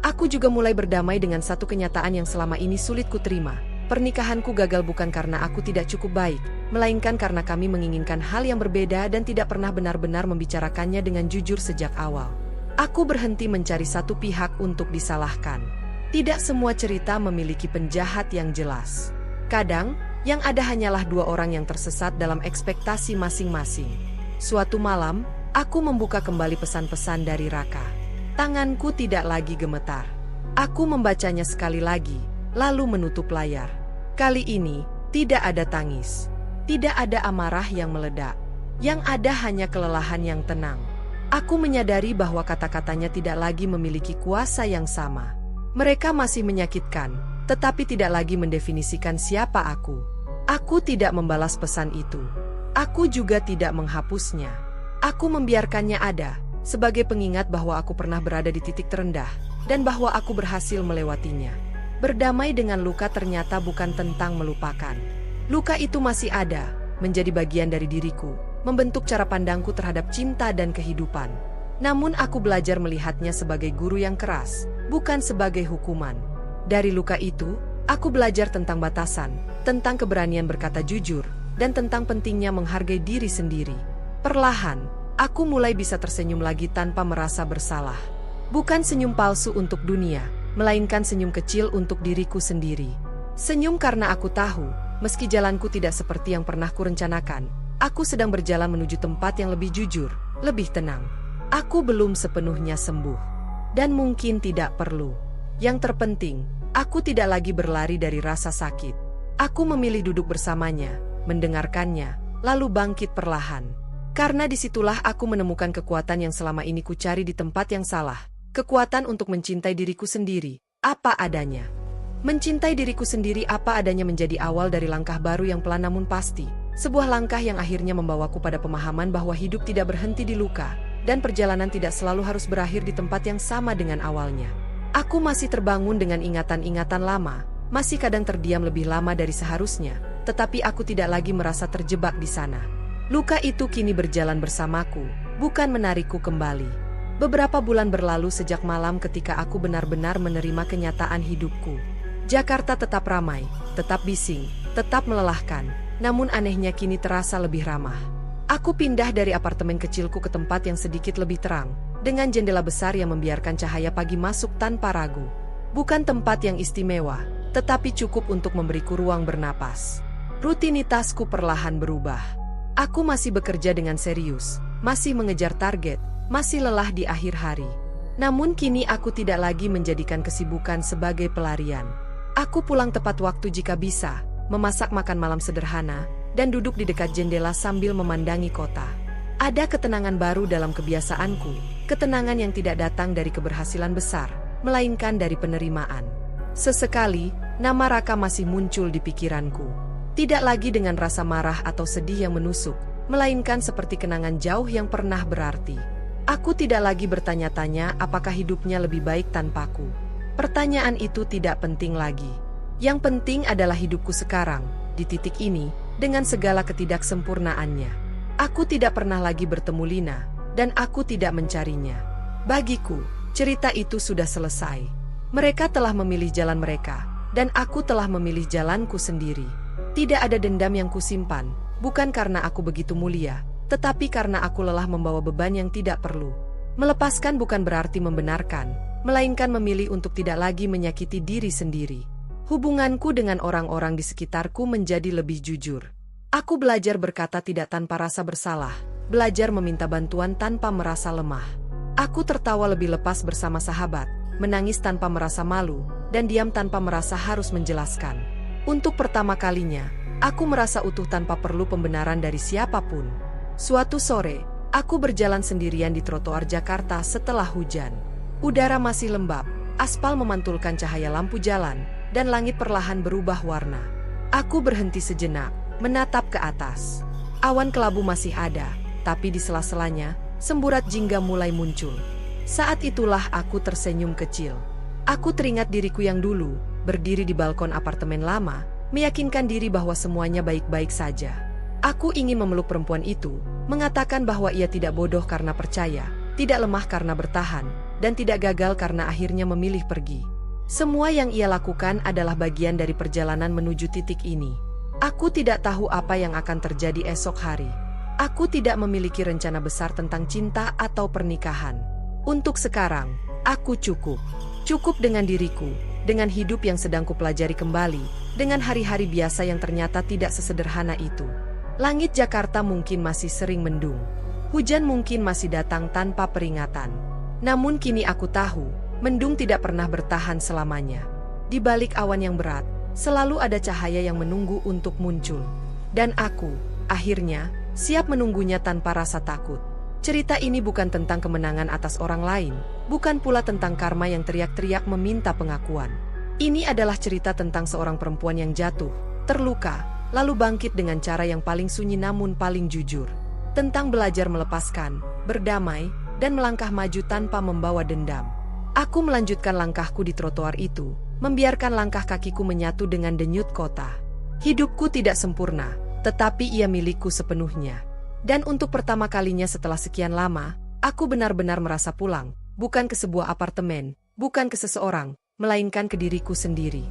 Aku juga mulai berdamai dengan satu kenyataan yang selama ini sulit kuterima. Pernikahanku gagal bukan karena aku tidak cukup baik, melainkan karena kami menginginkan hal yang berbeda dan tidak pernah benar-benar membicarakannya dengan jujur sejak awal. Aku berhenti mencari satu pihak untuk disalahkan. Tidak semua cerita memiliki penjahat yang jelas. Kadang, yang ada hanyalah dua orang yang tersesat dalam ekspektasi masing-masing. Suatu malam, aku membuka kembali pesan-pesan dari Raka. Tanganku tidak lagi gemetar. Aku membacanya sekali lagi, lalu menutup layar. Kali ini, tidak ada tangis. Tidak ada amarah yang meledak. Yang ada hanya kelelahan yang tenang. Aku menyadari bahwa kata-katanya tidak lagi memiliki kuasa yang sama. Mereka masih menyakitkan, tetapi tidak lagi mendefinisikan siapa aku. Aku tidak membalas pesan itu. Aku juga tidak menghapusnya. Aku membiarkannya ada, sebagai pengingat bahwa aku pernah berada di titik terendah, dan bahwa aku berhasil melewatinya. Berdamai dengan luka ternyata bukan tentang melupakan. Luka itu masih ada, menjadi bagian dari diriku, membentuk cara pandangku terhadap cinta dan kehidupan. Namun aku belajar melihatnya sebagai guru yang keras, bukan sebagai hukuman. Dari luka itu, aku belajar tentang batasan, tentang keberanian berkata jujur, dan tentang pentingnya menghargai diri sendiri. Perlahan, aku mulai bisa tersenyum lagi tanpa merasa bersalah. Bukan senyum palsu untuk dunia, melainkan senyum kecil untuk diriku sendiri. Senyum karena aku tahu, meski jalanku tidak seperti yang pernah kurencanakan, aku sedang berjalan menuju tempat yang lebih jujur, lebih tenang. Aku belum sepenuhnya sembuh. Dan mungkin tidak perlu. Yang terpenting, aku tidak lagi berlari dari rasa sakit. Aku memilih duduk bersamanya, mendengarkannya, lalu bangkit perlahan. Karena disitulah aku menemukan kekuatan yang selama ini kucari di tempat yang salah. Kekuatan untuk mencintai diriku sendiri, apa adanya. Mencintai diriku sendiri apa adanya menjadi awal dari langkah baru yang pelan namun pasti. Sebuah langkah yang akhirnya membawaku pada pemahaman bahwa hidup tidak berhenti di luka, dan perjalanan tidak selalu harus berakhir di tempat yang sama dengan awalnya. Aku masih terbangun dengan ingatan-ingatan lama, masih kadang terdiam lebih lama dari seharusnya, tetapi aku tidak lagi merasa terjebak di sana. Luka itu kini berjalan bersamaku, bukan menarikku kembali. Beberapa bulan berlalu sejak malam ketika aku benar-benar menerima kenyataan hidupku. Jakarta tetap ramai, tetap bising, tetap melelahkan, namun anehnya kini terasa lebih ramah. Aku pindah dari apartemen kecilku ke tempat yang sedikit lebih terang, dengan jendela besar yang membiarkan cahaya pagi masuk tanpa ragu. Bukan tempat yang istimewa, tetapi cukup untuk memberiku ruang bernapas. Rutinitasku perlahan berubah. Aku masih bekerja dengan serius, masih mengejar target, masih lelah di akhir hari. Namun kini aku tidak lagi menjadikan kesibukan sebagai pelarian. Aku pulang tepat waktu jika bisa, memasak makan malam sederhana, dan duduk di dekat jendela sambil memandangi kota. Ada ketenangan baru dalam kebiasaanku, ketenangan yang tidak datang dari keberhasilan besar, melainkan dari penerimaan. Sesekali, nama Raka masih muncul di pikiranku. Tidak lagi dengan rasa marah atau sedih yang menusuk, melainkan seperti kenangan jauh yang pernah berarti. Aku tidak lagi bertanya-tanya apakah hidupnya lebih baik tanpaku. Pertanyaan itu tidak penting lagi. Yang penting adalah hidupku sekarang, di titik ini, dengan segala ketidaksempurnaannya. Aku tidak pernah lagi bertemu Lina, dan aku tidak mencarinya. Bagiku, cerita itu sudah selesai. Mereka telah memilih jalan mereka, dan aku telah memilih jalanku sendiri. Tidak ada dendam yang kusimpan, bukan karena aku begitu mulia, tetapi karena aku lelah membawa beban yang tidak perlu. Melepaskan bukan berarti membenarkan, melainkan memilih untuk tidak lagi menyakiti diri sendiri. Hubunganku dengan orang-orang di sekitarku menjadi lebih jujur. Aku belajar berkata tidak tanpa rasa bersalah, belajar meminta bantuan tanpa merasa lemah. Aku tertawa lebih lepas bersama sahabat, menangis tanpa merasa malu, dan diam tanpa merasa harus menjelaskan. Untuk pertama kalinya, aku merasa utuh tanpa perlu pembenaran dari siapapun. Suatu sore, aku berjalan sendirian di trotoar Jakarta setelah hujan. Udara masih lembab, aspal memantulkan cahaya lampu jalan, dan langit perlahan berubah warna. Aku berhenti sejenak, menatap ke atas. Awan kelabu masih ada, tapi di sela-selanya, semburat jingga mulai muncul. Saat itulah aku tersenyum kecil. Aku teringat diriku yang dulu, berdiri di balkon apartemen lama, meyakinkan diri bahwa semuanya baik-baik saja. Aku ingin memeluk perempuan itu, mengatakan bahwa ia tidak bodoh karena percaya, tidak lemah karena bertahan, dan tidak gagal karena akhirnya memilih pergi. Semua yang ia lakukan adalah bagian dari perjalanan menuju titik ini. Aku tidak tahu apa yang akan terjadi esok hari. Aku tidak memiliki rencana besar tentang cinta atau pernikahan. Untuk sekarang, aku cukup. Cukup dengan diriku, dengan hidup yang sedang kupelajari kembali, dengan hari-hari biasa yang ternyata tidak sesederhana itu. Langit Jakarta mungkin masih sering mendung. Hujan mungkin masih datang tanpa peringatan. Namun kini aku tahu, mendung tidak pernah bertahan selamanya. Di balik awan yang berat, selalu ada cahaya yang menunggu untuk muncul. Dan aku, akhirnya, siap menunggunya tanpa rasa takut. Cerita ini bukan tentang kemenangan atas orang lain, bukan pula tentang karma yang teriak-teriak meminta pengakuan. Ini adalah cerita tentang seorang perempuan yang jatuh, terluka, lalu bangkit dengan cara yang paling sunyi namun paling jujur. Tentang belajar melepaskan, berdamai, dan melangkah maju tanpa membawa dendam. Aku melanjutkan langkahku di trotoar itu, membiarkan langkah kakiku menyatu dengan denyut kota. Hidupku tidak sempurna, tetapi ia milikku sepenuhnya. Dan untuk pertama kalinya setelah sekian lama, aku benar-benar merasa pulang, bukan ke sebuah apartemen, bukan ke seseorang, melainkan ke diriku sendiri.